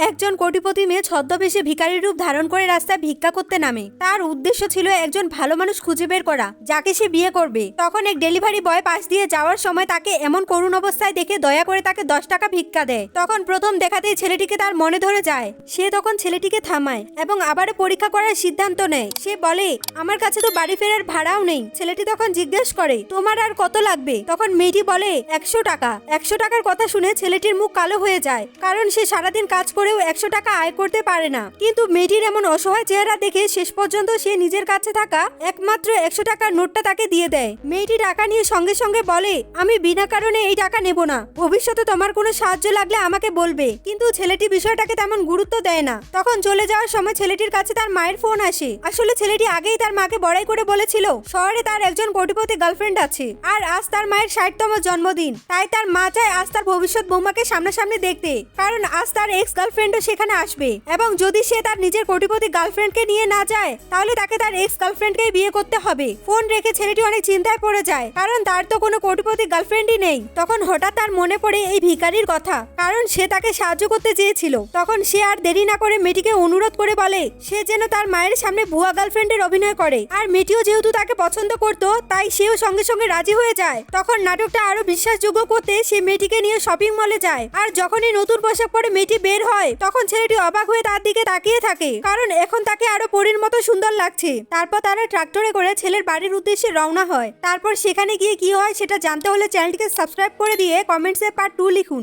একজন কোটিপতি মেয়ে ছদ্মবেশে ভিখারি রূপ ধারণ করে রাস্তায় ভিক্ষা করতে নামে। তার উদ্দেশ্য ছিল একজন ভালো মানুষ খুঁজে বের করা যাকে সে বিয়ে করবে। তখন এক ডেলিভারি বয় পাশ দিয়ে যাওয়ার সময় তাকে এমন করুণ অবস্থায় দেখে দয়া করে তাকে 10 টাকা ভিক্ষা দেয়। তখন প্রথম দেখাতেই ছেলেটিকে তার মনে ধরে যায়। সে তখন ছেলেটিকে থামায় এবং আবারও পরীক্ষা করার সিদ্ধান্ত নেয়। সে বলে, আমার কাছে তো বাড়ি ফেরার ভাড়াও নেই। ছেলেটি তখন জিজ্ঞেস করে, তোমার আর কত লাগবে? তখন মেয়েটি বলে 100 টাকা। 100 টাকার কথা শুনে ছেলেটির মুখ কালো হয়ে যায়, কারণ সে সারাদিন কাজ করেও 100 টাকা আয় করতে পারে না। কিন্তু মেয়েটির এমন অসহায় চেহারা দেখে শেষ পর্যন্ত সে নিজের কাছে থাকা একমাত্র 100 টাকার নোটটা তাকে দিয়ে দেয়। মেয়েটি টাকা নিয়ে সঙ্গে সঙ্গে বলে, আমি বিনা কারণে এই টাকা নেব না। ভবিষ্যতে তোমার কোনো সাহায্য লাগলে আমাকে বলবে। কিন্তু ছেলেটি বিষয়টাকে তেমন গুরুত্ব দেয় না। তখন চলে যাওয়ার সময় ছেলেটির কাছে তার মায়ের ফোন আসে। আসলে ছেলেটি আগেই তার মাকে বড়াই করে বলেছিল শহরে তার একজন কোটিপতি গার্লফ্রেন্ড আছে, আর আজ তার মায়ের 60তম জন্মদিন। তাই তার মা চায় আজ তার ভবিষ্যৎ বৌমাকে সামনাসামনি দেখতে, কারণ আজ তার এক্স গার্লফ্রেন্ডও সেখানে আসবে। এবং যদি সে তার নিজের কোটিপতি গার্লফ্রেন্ডকে নিয়ে না যায়, তাহলে তাকে তার এক্স গার্লফ্রেন্ডকেই বিয়ে করতে হবে। ফোন রেখে ছেলেটি অনেক চিন্তায় পড়ে যায়, কারণ তার তো কোনো কোটিপতি গার্লফ্রেন্ডই নেই। তখন হঠাৎ তার মনে পড়ে এই ভিখারির কথা, কারণ সে তাকে সাহায্য করতে চেয়েছিল। তখন সে আর দেরি না করে মেয়েটিকে অনুরোধ করে বলে সে যেন তার মায়ের সামনে ভুয়া গার্লফ্রেন্ডের অভিনয় করে। আর মেয়েটিও যেহেতু তাকে পছন্দ করতো, তাই সেও সঙ্গে সঙ্গে রাজি হয়ে যায়। তখন নাটকটা আরো বিশ্বাসযোগ্য করতে সে মেয়েটিকে নিয়ে শপিং মলে যায়। আর যখনই নতুন পোশাক পরে মেয়েটি বের হয়, তখন ছেলেটি অবাক হয়ে তার দিকে তাকিয়ে থাকে, কারণ এখন তাকে আরো পরীর মতো সুন্দর লাগছে। তারপর তারা ট্রাক্টরে করে ছেলের বাড়ির উদ্দেশ্যে রওনা হয়। তারপর সেখানে গিয়ে কি হয় সেটা জানতে হলে চ্যানেলটিকে সাবস্ক্রাইব করে দিয়ে কমেন্টসে পার্ট 2 লিখুন।